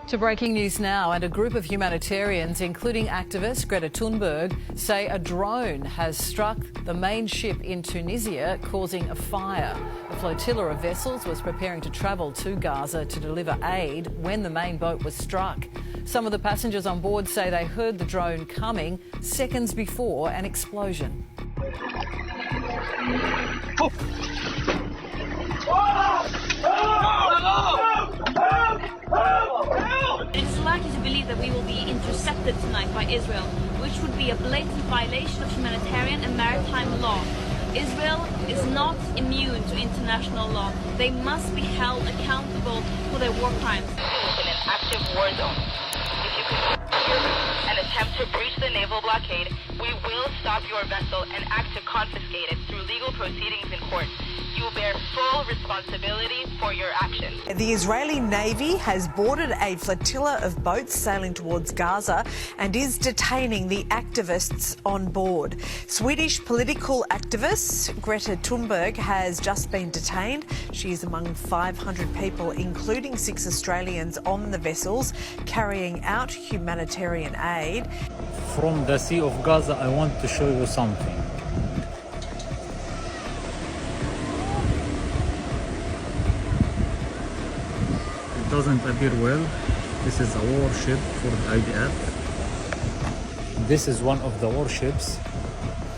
To breaking news now, and a group of humanitarians, including activist Greta Thunberg, say a drone has struck the main ship in Tunisia, causing a fire. A flotilla of vessels was preparing to travel to Gaza to deliver aid when the main boat was struck. Some of the passengers on board say they heard the drone coming seconds before an explosion. It's likely to believe that we will be intercepted tonight by Israel, which would be a blatant violation of humanitarian and maritime law. Israel is not immune to international law. They must be held accountable for their war crimes. In an active war zone. If you continue and attempt to breach the naval blockade, we will stop your vessel and act to confiscate it through legal proceedings in court. You bear full responsibility for your actions. The Israeli Navy has boarded a flotilla of boats sailing towards Gaza and is detaining the activists on board. Swedish political activist Greta Thunberg has just been detained. She is among 500 people, including 6 Australians, on the vessels carrying out humanitarian aid. From the Sea of Gaza, I want to show you something. Doesn't appear well. This is a warship for the IDF. This is one of the warships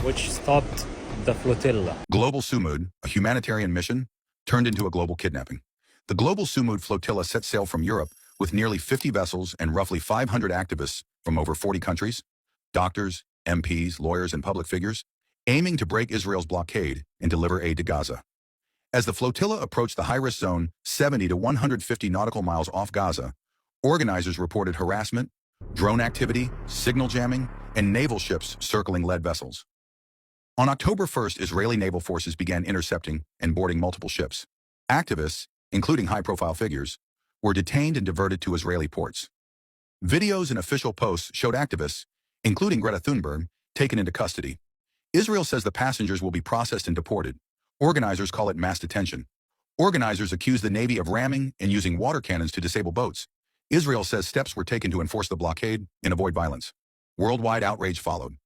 which stopped the flotilla. Global Sumud, a humanitarian mission, turned into a global kidnapping. The Global Sumud Flotilla set sail from Europe with nearly 50 vessels and roughly 500 activists from over 40 countries, doctors, MPs, lawyers, and public figures, aiming to break Israel's blockade and deliver aid to Gaza. As the flotilla approached the high-risk zone 70 to 150 nautical miles off Gaza, organizers reported harassment, drone activity, signal jamming, and naval ships circling lead vessels. On October 1st, Israeli naval forces began intercepting and boarding multiple ships. Activists, including high-profile figures, were detained and diverted to Israeli ports. Videos and official posts showed activists, including Greta Thunberg, taken into custody. Israel says the passengers will be processed and deported. Organizers call it mass detention. Organizers accuse the Navy of ramming and using water cannons to disable boats. Israel says steps were taken to enforce the blockade and avoid violence. Worldwide outrage followed.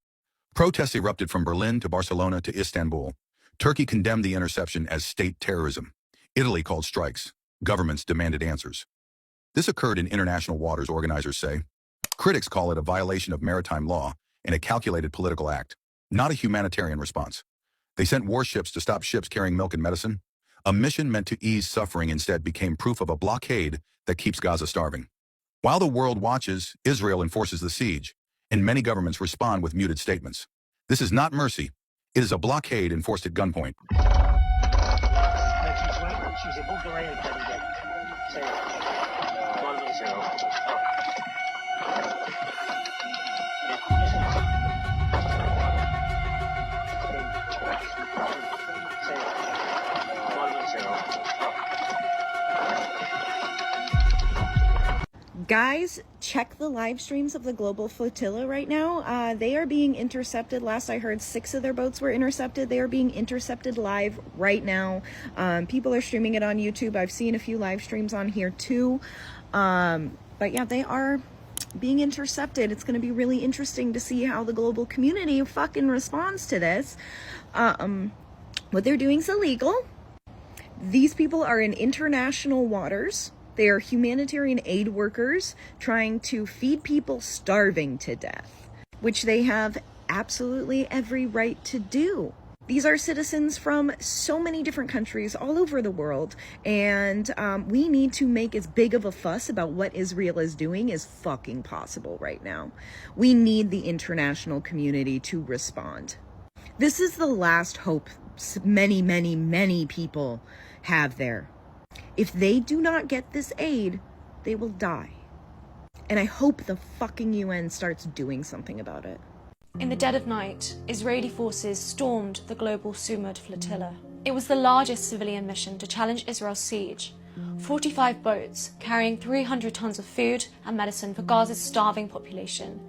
Protests erupted from Berlin to Barcelona to Istanbul. Turkey condemned the interception as state terrorism. Italy called strikes. Governments demanded answers. This occurred in international waters, organizers say. Critics call it a violation of maritime law and a calculated political act, not a humanitarian response. They sent warships to stop ships carrying milk and medicine. A mission meant to ease suffering instead became proof of a blockade that keeps Gaza starving. While the world watches, Israel enforces the siege, and many governments respond with muted statements. This is not mercy. It is a blockade enforced at gunpoint. Guys, check the live streams of the Global Flotilla right now. They are being intercepted. Last I heard, 6 of their boats were intercepted. They are being intercepted live right now. People are streaming it on YouTube. I've seen a few live streams on here too. But yeah, they are being intercepted. It's going to be really interesting to see how the global community fucking responds to this. What they're doing is illegal. These people are in international waters. They are humanitarian aid workers trying to feed people starving to death, which they have absolutely every right to do. These are citizens from so many different countries all over the world, and we need to make as big of a fuss about what Israel is doing as fucking possible right now. We need the international community to respond. This is the last hope many, many, many people have there. If they do not get this aid, they will die. And I hope the fucking UN starts doing something about it. In the dead of night, Israeli forces stormed the Global Sumud Flotilla. It was the largest civilian mission to challenge Israel's siege, 45 boats carrying 300 tons of food and medicine for Gaza's starving population,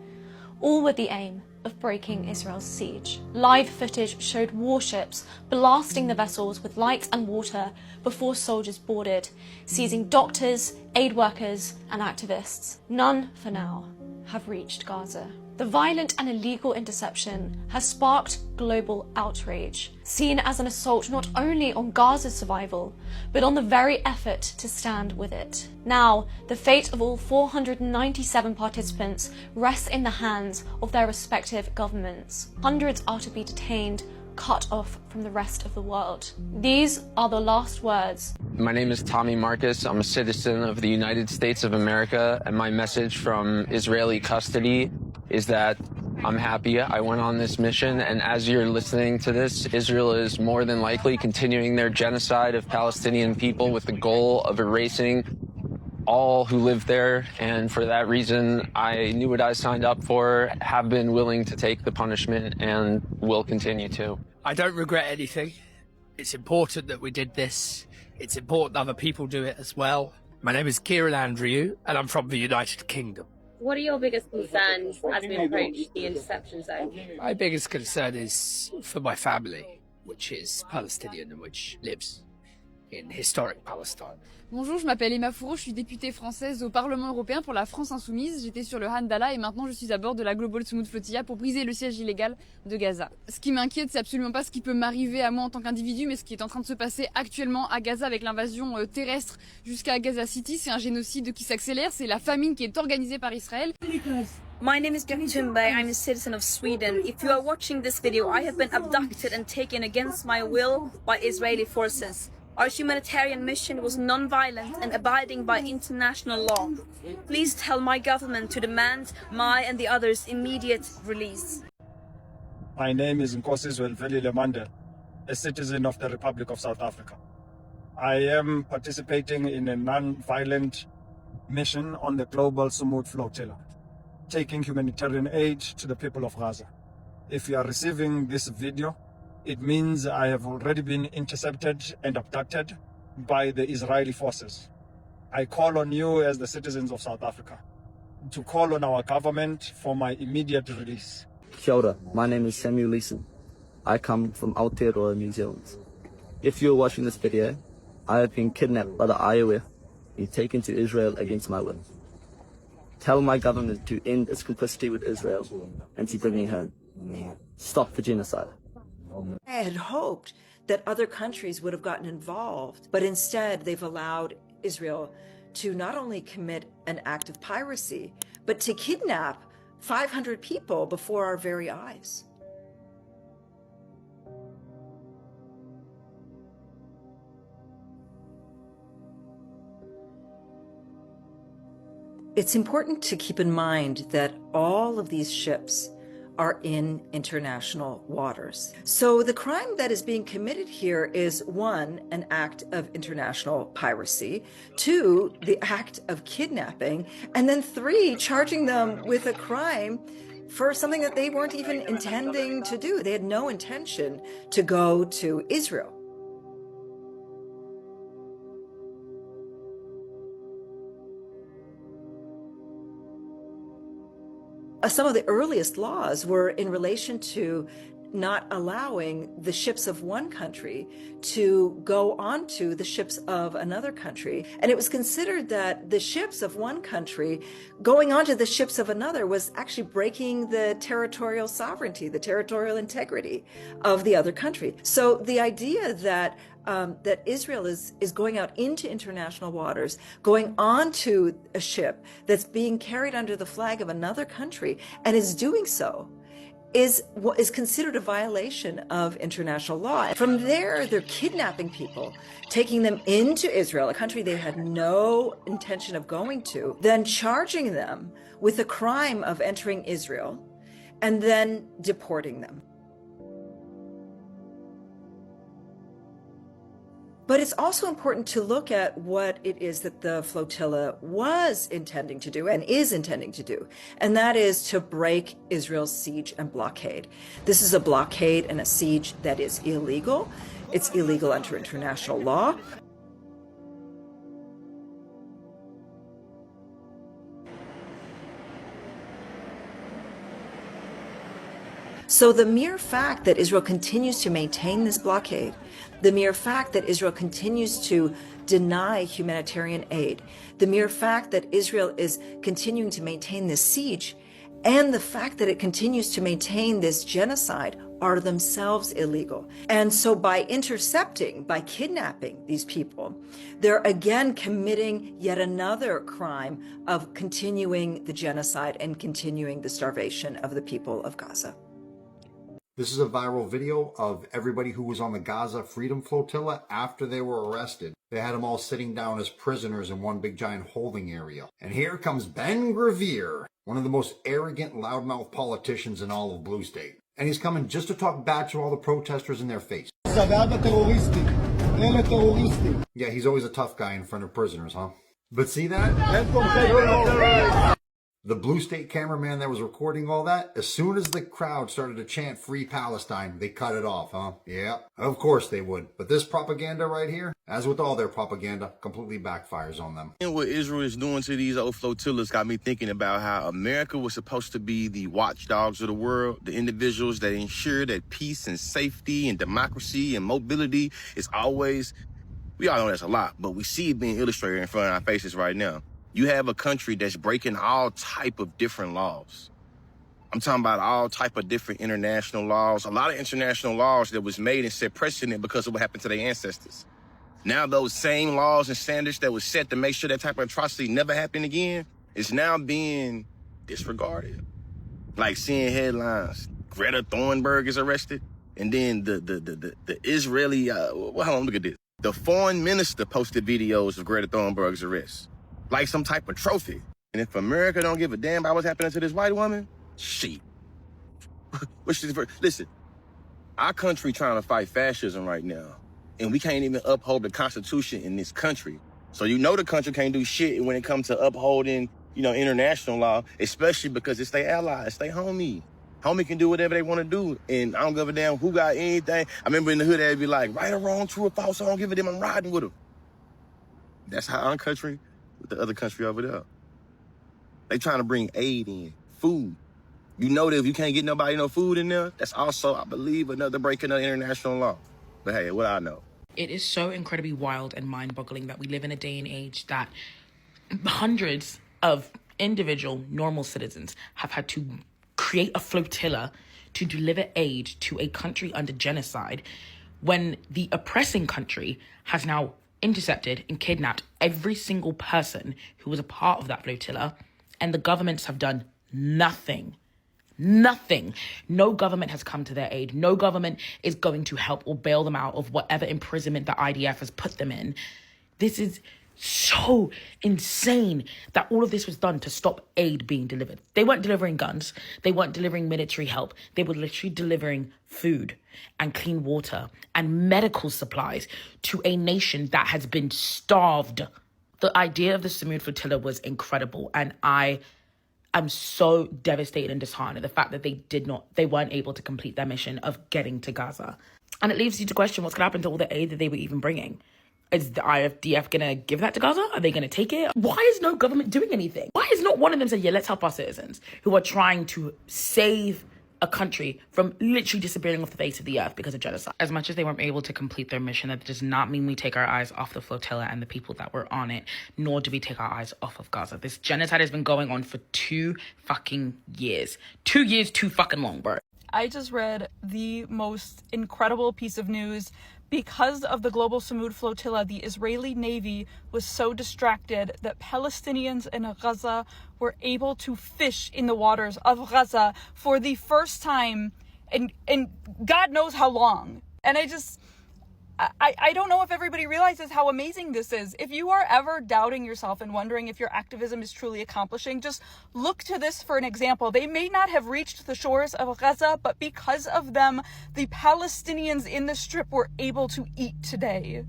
all with the aim of breaking Israel's siege. Live footage showed warships blasting the vessels with light and water before soldiers boarded, seizing doctors, aid workers and activists. None, for now, have reached Gaza. The violent and illegal interception has sparked global outrage, seen as an assault not only on Gaza's survival, but on the very effort to stand with it. Now, the fate of all 497 participants rests in the hands of their respective governments. Hundreds are to be detained, cut off from the rest of the world. These are the last words. My name is Tommy Marcus. I'm a citizen of the United States of America, and my message from Israeli custody is that I'm happy I went on this mission, and as you're listening to this, Israel is more than likely continuing their genocide of Palestinian people with the goal of erasing all who live there, and for that reason, I knew what I signed up for, have been willing to take the punishment, and will continue to. I don't regret anything. It's important that we did this. It's important other people do it as well. My name is Kieran Andrew, and I'm from the United Kingdom. What are your biggest concerns as we approach the interception zone? My biggest concern is for my family, which is Palestinian and which lives in historic Palestine. Bonjour, je m'appelle Emma Fourreau, je suis députée française au Parlement européen pour la France Insoumise. J'étais sur le Handala et maintenant je suis à bord de la Global Sumud Flotilla pour briser le siège illégal de Gaza. Ce qui m'inquiète, c'est absolument pas ce qui peut m'arriver à moi en tant qu'individu, mais ce qui est en train de se passer actuellement à Gaza avec l'invasion terrestre jusqu'à Gaza City. C'est un génocide qui s'accélère, c'est la famine qui est organisée par Israël. My name is Tumbe. I'm a citizen of Sweden. If you are watching this video, I have been abducted and taken against my will by Israeli forces. Our humanitarian mission was non-violent and abiding by international law. Please tell my government to demand my and the others' immediate release. My name is Nkosizwe Veli Lemande, a citizen of the Republic of South Africa. I am participating in a non-violent mission on the Global Sumud Flotilla, taking humanitarian aid to the people of Gaza. If you are receiving this video, it means I have already been intercepted and abducted by the Israeli forces. I call on you as the citizens of South Africa to call on our government for my immediate release. Kia ora, my name is Samuel Leeson. I come from Aotearoa, New Zealand. If you are watching this video, I have been kidnapped by the IOF and taken to Israel against my will. Tell my government to end its complicity with Israel and to bring me home. Stop the genocide. I had hoped that other countries would have gotten involved, but instead they've allowed Israel to not only commit an act of piracy, but to kidnap 500 people before our very eyes. It's important to keep in mind that all of these ships are in international waters. So the crime that is being committed here is, one, an act of international piracy, two, the act of kidnapping, and then three, charging them with a crime for something that they weren't even intending to do. They had no intention to go to Israel. Some of the earliest laws were in relation to not allowing the ships of one country to go onto the ships of another country. And it was considered that the ships of one country going onto the ships of another was actually breaking the territorial sovereignty, the territorial integrity of the other country. So the idea that that Israel is going out into international waters, going onto a ship that's being carried under the flag of another country, and is doing so, is considered a violation of international law. From there, they're kidnapping people, taking them into Israel, a country they had no intention of going to, then charging them with the crime of entering Israel, and then deporting them. But it's also important to look at what it is that the flotilla was intending to do and is intending to do, and that is to break Israel's siege and blockade. This is a blockade and a siege that is illegal. It's illegal under international law. So the mere fact that Israel continues to maintain this blockade, the mere fact that Israel continues to deny humanitarian aid, the mere fact that Israel is continuing to maintain this siege, and the fact that it continues to maintain this genocide are themselves illegal. And so by intercepting, by kidnapping these people, they're again committing yet another crime of continuing the genocide and continuing the starvation of the people of Gaza. This is a viral video of everybody who was on the Gaza Freedom Flotilla after they were arrested. They had them all sitting down as prisoners in one big giant holding area. And here comes Ben Gravere, one of the most arrogant, loudmouth politicians in all of Blue State. And he's coming just to talk back to all the protesters in their face. Yeah, he's always a tough guy in front of prisoners, huh? But see that? The Blue State cameraman that was recording all that, as soon as the crowd started to chant Free Palestine, they cut it off, huh? Yeah, of course they would. But this propaganda right here, as with all their propaganda, completely backfires on them. And what Israel is doing to these old flotillas got me thinking about how America was supposed to be the watchdogs of the world, the individuals that ensure that peace and safety and democracy and mobility is always, we all know that's a lot, but we see it being illustrated in front of our faces right now. You have a country that's breaking all type of different laws. I'm talking about all type of different international laws. A lot of international laws that was made and set precedent because of what happened to their ancestors. Now those same laws and standards that was set to make sure that type of atrocity never happened again is now being disregarded. Like seeing headlines, Greta Thunberg is arrested, and then the Israeli, hold on, look at this. The foreign minister posted videos of Greta Thunberg's arrest. Like some type of trophy. And if America don't give a damn about what's happening to this white woman, shit. Listen, our country trying to fight fascism right now, and we can't even uphold the Constitution in this country. So you know the country can't do shit when it comes to upholding, international law, especially because it's their allies, it's their homie. Homie can do whatever they want to do, and I don't give a damn who got anything. I remember in the hood, they'd be like, right or wrong, true or false, I don't give a damn, I'm riding with them. That's how our country with the other country over there. They trying to bring aid in, food. You know that if you can't get nobody no food in there, that's also, I believe, another breaking of international law. But hey, what I know. It is so incredibly wild and mind-boggling that we live in a day and age that hundreds of individual normal citizens have had to create a flotilla to deliver aid to a country under genocide when the oppressing country has now intercepted and kidnapped every single person who was a part of that flotilla, and the governments have done nothing. Nothing. No government has come to their aid. No government is going to help or bail them out of whatever imprisonment the IDF has put them in. This is so insane that all of this was done to stop aid being delivered. They weren't delivering guns. They weren't delivering military help. They were literally delivering food and clean water and medical supplies to a nation that has been starved. The idea of the Sumud Flotilla was incredible, and I am so devastated and disheartened at the fact that they weren't able to complete their mission of getting to Gaza. And it leaves you to question what's going to happen to all the aid that they were even bringing. Is the IDF going to give that to Gaza? Are they going to take it? Why is no government doing anything? Why is not one of them saying, yeah, let's help our citizens who are trying to save a country from literally disappearing off the face of the earth because of genocide? As much as they weren't able to complete their mission, that does not mean we take our eyes off the flotilla and the people that were on it, nor do we take our eyes off of Gaza. This genocide has been going on for 2 fucking years. 2 years too fucking long, bro. I just read the most incredible piece of news. Because of the Global Sumud Flotilla, the Israeli Navy was so distracted that Palestinians in Gaza were able to fish in the waters of Gaza for the first time in God knows how long. And I don't know if everybody realizes how amazing this is. If you are ever doubting yourself and wondering if your activism is truly accomplishing, just look to this for an example. They may not have reached the shores of Gaza, but because of them, the Palestinians in the Strip were able to eat today.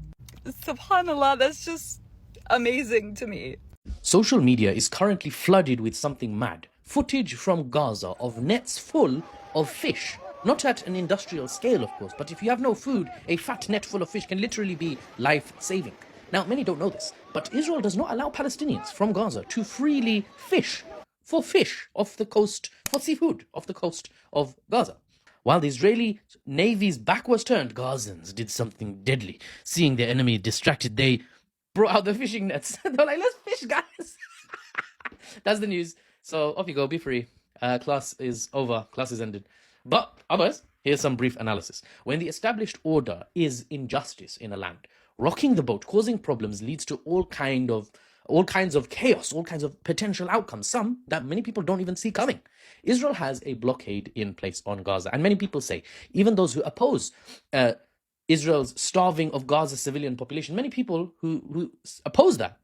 SubhanAllah, that's just amazing to me. Social media is currently flooded with something mad. Footage from Gaza of nets full of fish. Not at an industrial scale, of course, but if you have no food, a fat net full of fish can literally be life-saving. Now, many don't know this, but Israel does not allow Palestinians from Gaza to freely fish off the coast, for seafood off the coast of Gaza. While the Israeli Navy's back was turned, Gazans did something deadly. Seeing their enemy distracted, they brought out the fishing nets. They were like, let's fish, guys. That's the news. So off you go, be free. Class is over, class is ended. But otherwise, here's some brief analysis. When the established order is injustice in a land, rocking the boat, causing problems, leads to all kinds of chaos, all kinds of potential outcomes, some that many people don't even see coming. Israel has a blockade in place on Gaza, and many people say, even those who oppose Israel's starving of Gaza's civilian population, many people who oppose that,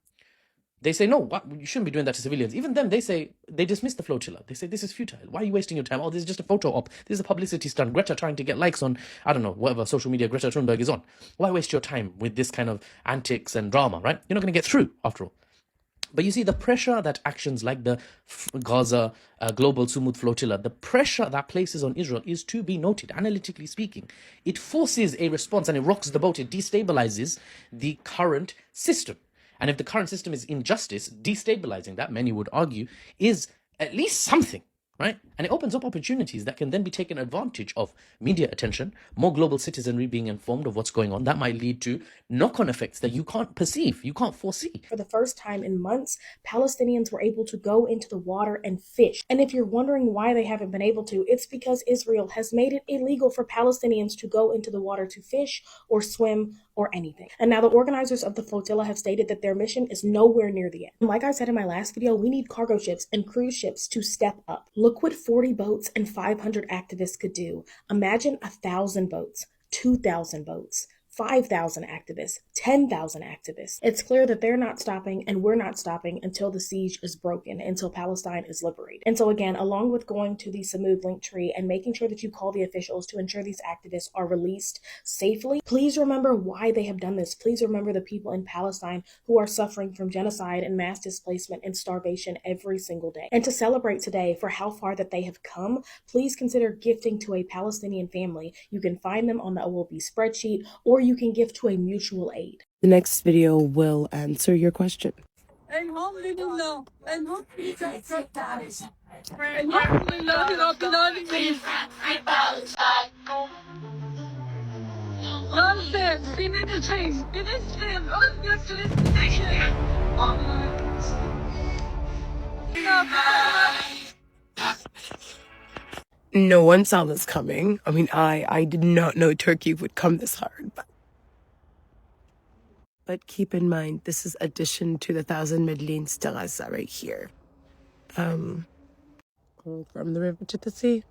they say, no, you shouldn't be doing that to civilians. Even them, they say, they dismiss the flotilla. They say, this is futile. Why are you wasting your time? Oh, this is just a photo op. This is a publicity stunt. Greta trying to get likes on, I don't know, whatever social media Greta Thunberg is on. Why waste your time with this kind of antics and drama, right? You're not going to get through, after all. But you see, the pressure that actions like the Gaza Global Sumud Flotilla, the pressure that places on Israel is to be noted, analytically speaking. It forces a response and it rocks the boat. It destabilizes the current system. And if the current system is injustice, destabilizing that, many would argue, is at least something, right? And it opens up opportunities that can then be taken advantage of. Media attention, more global citizenry being informed of what's going on. That might lead to knock-on effects that you can't perceive, you can't foresee. For the first time in months, Palestinians were able to go into the water and fish. And if you're wondering why they haven't been able to, it's because Israel has made it illegal for Palestinians to go into the water to fish or swim or anything. And now the organizers of the flotilla have stated that their mission is nowhere near the end. And like I said in my last video, we need cargo ships and cruise ships to step up. Look what 40 boats and 500 activists could do. Imagine 1,000 boats, 2,000 boats, 5,000 activists, 10,000 activists. It's clear that they're not stopping and we're not stopping until the siege is broken, until Palestine is liberated. And so again, along with going to the Sumud link tree and making sure that you call the officials to ensure these activists are released safely, please remember why they have done this. Please remember the people in Palestine who are suffering from genocide and mass displacement and starvation every single day. And to celebrate today for how far that they have come, please consider gifting to a Palestinian family. You can find them on the OLB spreadsheet, or you can give to a mutual aid. The next video will answer your question. No one saw this coming. I mean, I did not know Turkey would come this hard. But keep in mind, this is addition to the 1,000 Medellins to Gaza right here. From the river to the sea.